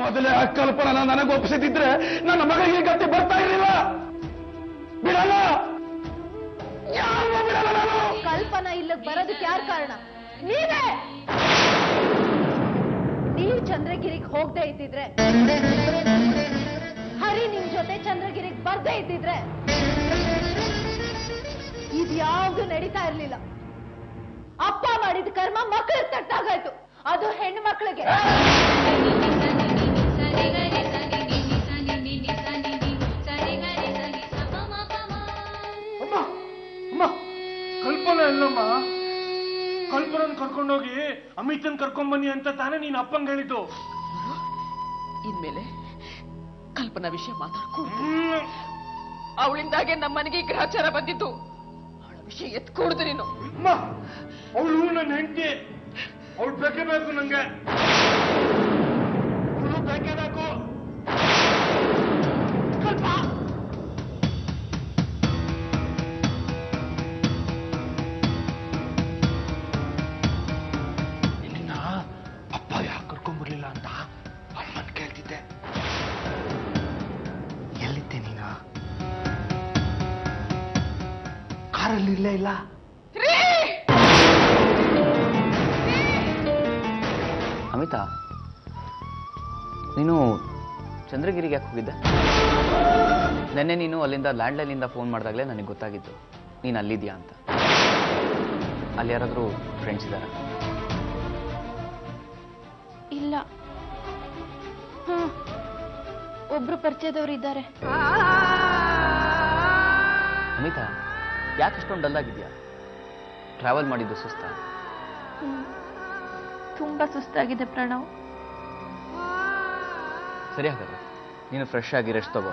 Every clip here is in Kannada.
ಮೊದಲೇ ಆ ಕಲ್ಪನಾ ನನಗೆ ಒಪ್ಪಿಸಿದ್ರೆ ನನ್ನ ಮಗಳಿಗೆ ಗತಿ ಬರ್ತಾ ಇರಲಿಲ್ಲ. ಬಿಡಲ್ಲ, ಯಾರು ಬಿಡಲ್ಲ ನಾನು. ಕಲ್ಪನಾ ಇಲ್ಲಿಗೆ ಬರೋದಕ್ಕೆ ಯಾರು ಕಾರಣ? ನೀವೇ. ನೀವು ಚಂದ್ರಗಿರಿಗೆ ಹೋಗದೆ ಇದ್ದಿದ್ರೆ, ಹರಿ ನಿಮ್ ಜೊತೆ ಚಂದ್ರಗಿರಿಗೆ ಬರ್ದೇ ಇದ್ದಿದ್ರೆ ಇದ್ಯಾವುದು ನಡೀತಾ ಇರ್ಲಿಲ್ಲ. ಅಪ್ಪ ಮಾಡಿದ ಕರ್ಮ ಮಕ್ಕಳಿಗೆ ತಟ್ಟಾಗಾಯ್ತು, ಅದು ಹೆಣ್ಣು ಮಕ್ಕಳಿಗೆ. ಕಲ್ಪನಾ ಇಲ್ಲಮ್ಮ, ಕಲ್ಪನನ್ ಕರ್ಕೊಂಡೋಗಿ ಅಮಿತನ್ ಕರ್ಕೊಂಡ್ಬನ್ನಿ ಅಂತ ತಾನೇ ನೀನ್ ಅಪ್ಪಂಗೆ ಹೇಳಿದ್ದು. ಇನ್ಮೇಲೆ ಕಲ್ಪನಾ ವಿಷಯ ಮಾತಾಡ್ಕೊಂಡು ಅವಳಿಂದಾಗೆ ನಮ್ಮನೆಗೆ ಗ್ರಹಚಾರ ಬಂದಿದ್ದು. ಅವಳ ವಿಷಯ ಎತ್ಕೊಡುದು ನೀನು. ಅವಳು ನನ್ನ ಹೆಂಡತಿ, ಅವಳು ಬೇಕೇ ಬೇಕು ನಂಗೆ. ಅವಳು ಬೇಕೇ ಬೇಕು. ಕಲ್ಪ ಇಲ್ಲಿನ ಅಪ್ಪ ಯಾಕೆ ಕರ್ಕೊಂಡ್ಬರ್ಲಿಲ್ಲ ಅಂತ ಅಮ್ಮನ್ ಕೇಳ್ತಿದ್ದೆ. ಎಲ್ಲಿದ್ದೆ ನೀನ? ಕಾರಲ್ಲಿ ಇಲ್ಲೇ ಇಲ್ಲ. ಅಮಿತಾ, ನೀನು ಚಂದ್ರಗಿರಿಗೆ ಯಾಕೆ ಹೋಗಿದ್ದೆ? ನೆನ್ನೆ ನೀನು ಅಲ್ಲಿಂದ ಲ್ಯಾಂಡ್ಲೈನಿಂದ ಫೋನ್ ಮಾಡಿದಾಗಲೇ ನನಗೆ ಗೊತ್ತಾಗಿತ್ತು ನೀನು ಅಲ್ಲಿದ್ಯಾ ಅಂತ. ಅಲ್ಲಿ ಯಾರಾದರೂ ಫ್ರೆಂಡ್ಸ್ ಇದ್ದಾರಾ? ಇಲ್ಲ, ಒಬ್ರು ಪರಿಚಯದವರು ಇದ್ದಾರೆ. ಅಮಿತಾ, ಯಾಕೆ ಇಷ್ಟೊಂದು ಡಲ್ ಆಗಿದ್ಯಾ? ಟ್ರಾವೆಲ್ ಮಾಡಿದ್ದು ಸುಸ್ತ? ತುಂಬಾ ಸುಸ್ತಾಗಿದೆ ಪ್ರಣವ್. ಸರಿ, ಹಾಗಾದ್ರೆ ನೀನು ಫ್ರೆಶ್ ಆಗಿ ರೆಸ್ಟ್ ತಗೋ.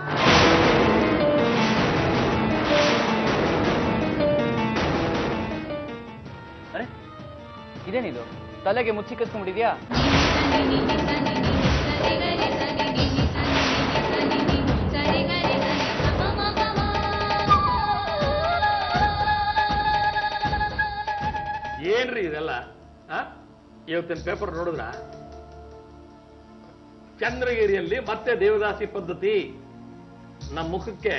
ಅರೆ, ಇದೇನಿದು? ತಲೆಗೆ ಮುಚ್ಚಿ ಕಸ್ಕೊಂಡ್ಬಿಟ್ಟಿದ್ಯಾ? ಏನ್ರಿ ಇದೆಲ್ಲ? ಇವತ್ತಿನ ಪೇಪರ್ ನೋಡಿದ್ರ? ಚಂದ್ರಗಿರಿಯಲ್ಲಿ ಮತ್ತೆ ದೇವದಾಸಿ ಪದ್ಧತಿ. ನಮ್ಮ ಮುಖಕ್ಕೆ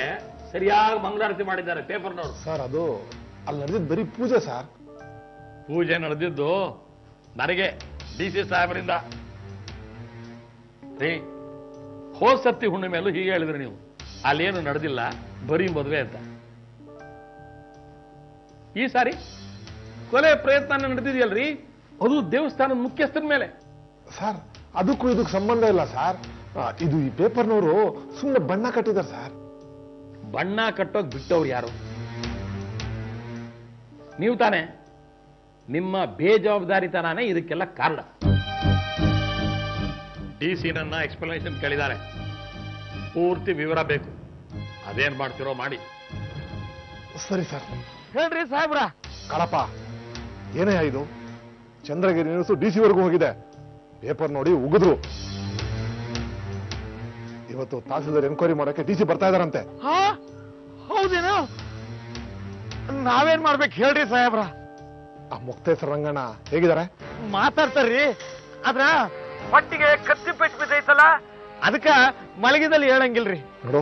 ಸರಿಯಾಗಿ ಮಂಗಳಾರತಿ ಮಾಡಿದ್ದಾರೆ ಪೇಪರ್ನವರು. ಸರ್, ಅದು ಅಲ್ಲಿ ನಡೆದಿದ್ದು ಬರೀ ಪೂಜೆ ಸರ್. ಪೂಜೆ ನಡೆದಿದ್ದು ನನಗೆ DC ಸಾಹೇಬರಿಂದ. ರೀ, ಹೋದ್ ಸತ್ತಿ ಹುಣ್ಣಿಮೆಲ್ಲೂ ಹೀಗೆ ಹೇಳಿದ್ರಿ ನೀವು, ಅಲ್ಲೇನು ನಡೆದಿಲ್ಲ, ಬರೀ ಮದುವೆ ಅಂತ. ಈ ಸಾರಿ ಕೊಲೆ ಪ್ರಯತ್ನ ನಡೆದಿದೆಯಲ್ರಿ, ಅದು ದೇವಸ್ಥಾನದ ಮುಖ್ಯಸ್ಥನ ಮೇಲೆ. ಸರ್, ಅದಕ್ಕೂ ಇದಕ್ಕೆ ಸಂಬಂಧ ಇಲ್ಲ ಸರ್. ಇದು ಈ ಪೇಪರ್ನವರು ಸುಮ್ಮನೆ ಬಣ್ಣ ಕಟ್ಟಿದ್ದಾರೆ ಸರ್. ಬಣ್ಣ ಕಟ್ಟೋಕ್ ಬಿಟ್ಟವ್ರು ಯಾರು? ನೀವು ತಾನೇ. ನಿಮ್ಮ ಬೇಜವಾಬ್ದಾರಿತನಾನೇ ಇದಕ್ಕೆಲ್ಲ ಕಾರಣ. DC ನನ್ನ ಎಕ್ಸ್ಪ್ಲನೇಷನ್ ಕೇಳಿದ್ದಾರೆ, ಪೂರ್ತಿ ವಿವರ ಬೇಕು. ಅದೇನ್ ಮಾಡ್ತಿರೋ ಮಾಡಿ. ಸರಿ ಸರ್. ಹೇಳ್ರಿ ಸಾಹೇಬ್ರ. ಕಳಪ, ಏನೇ ಇದು? ಚಂದ್ರಗಿರಿ ನ್ಯೂಸ್ DC ವರೆಗೂ ಹೋಗಿದೆ. ಪೇಪರ್ ನೋಡಿ ಉಗಿದ್ರು. ಇವತ್ತು ತಹಸೀಲ್ದಾರ್ ಎನ್ಕ್ವೈರಿ ಮಾಡಕ್ಕೆ DC ಬರ್ತಾ ಇದಾರಂತೆ. ಹೌದೇನೋ? ನಾವೇನ್ ಮಾಡ್ಬೇಕು ಹೇಳ್ರಿ ಸಾಹೇಬ್ರ? ಆ ಮುಕ್ತೇಶ್ವರ ರಂಗಣ್ಣ ಹೇಗಿದ್ದಾರೆ? ಮಾತಾಡ್ತಾರ್ರಿ, ಆದ್ರ ಹೊಟ್ಟಿಗೆ ಕತ್ತಿ ಪೆಟ್ಟು ಬಿದ್ದೈತಲ್ಲ, ಅದಕ್ಕ ಮಲಗಿದಲ್ಲಿ ಹೇಳಂಗಿಲ್ರಿ. ನೋಡು,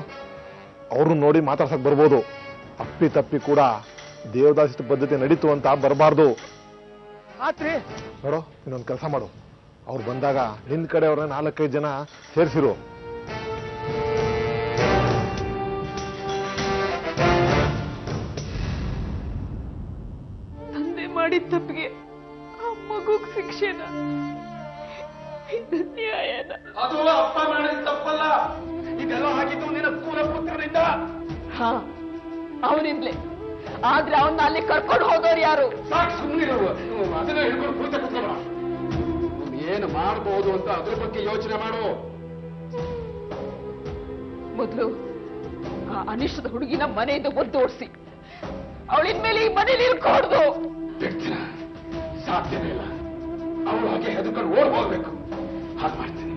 ಅವ್ರನ್ನ ನೋಡಿ ಮಾತಾಡ್ಸಕ್ ಬರ್ಬೋದು, ಅಪ್ಪಿ ತಪ್ಪಿ ಕೂಡ ದೇವದಾಸಿ ಪದ್ಧತಿ ನಡೀತು ಅಂತ ಬರಬಾರ್ದು. ಆತ್ರಿ. ನೋಡು, ಇನ್ನೊಂದು ಕೆಲಸ ಮಾಡು, ಅವ್ರು ಬಂದಾಗ ನಿನ್ ಕಡೆ ಅವ್ರನ್ನ 4-5 ಜನ ಸೇರಿಸಿರು. ತಂದೆ ಮಾಡಿದ ತಪ್ಪಿಗೆ ಆ ಮಗುಗ್ ಶಿಕ್ಷೆನ, ನ್ಯಾಯನ. ಅದು ಅಪ್ಪ ಮಾಡಿದ ತಪ್ಪಲ್ಲ, ಇದೆಲ್ಲ ಆಗಿದ್ದು ನಿನ್ನ ಕೂಲ ಪುತ್ರನಿಂದ. ಹಾ, ಅವನಿಂದಲೇ. ಆದ್ರೆ ಅವನ್ನ ಅಲ್ಲಿ ಕರ್ಕೊಂಡು ಹೋಗೋರು ಯಾರು? ಸಾಕು, ಸುಮ್ಮನಿರು. ಅದನ್ನ ಹಿಡ್ಕೊಂಡು ಕೂತ ಕೂತ್ಕೊಳ್ಳ. ಏನು ಮಾಡಬಹುದು ಅಂತ ಅದ್ರ ಬಗ್ಗೆ ಯೋಚನೆ ಮಾಡು. ಮೊದಲು ಆ ಅನಿಷ್ಟದ ಹುಡುಗಿನ ಮನೆಯಿಂದ ಒದ್ದು ಓಡಿಸಿ ಅವಳಿನ್ಮೇಲೆ ಈ ಮನೇಲಿ ಇರ್ಕೊಡ್ದು. ಸಾಧ್ಯನೇ ಇಲ್ಲ. ಅವಳು ಹಾಗೆ ಹೆದರ್ಕೊಂಡು ಓಡ್ ಹೋಗ್ಬೇಕು. ಹಾಗೆ ಮಾಡ್ತೀನಿ.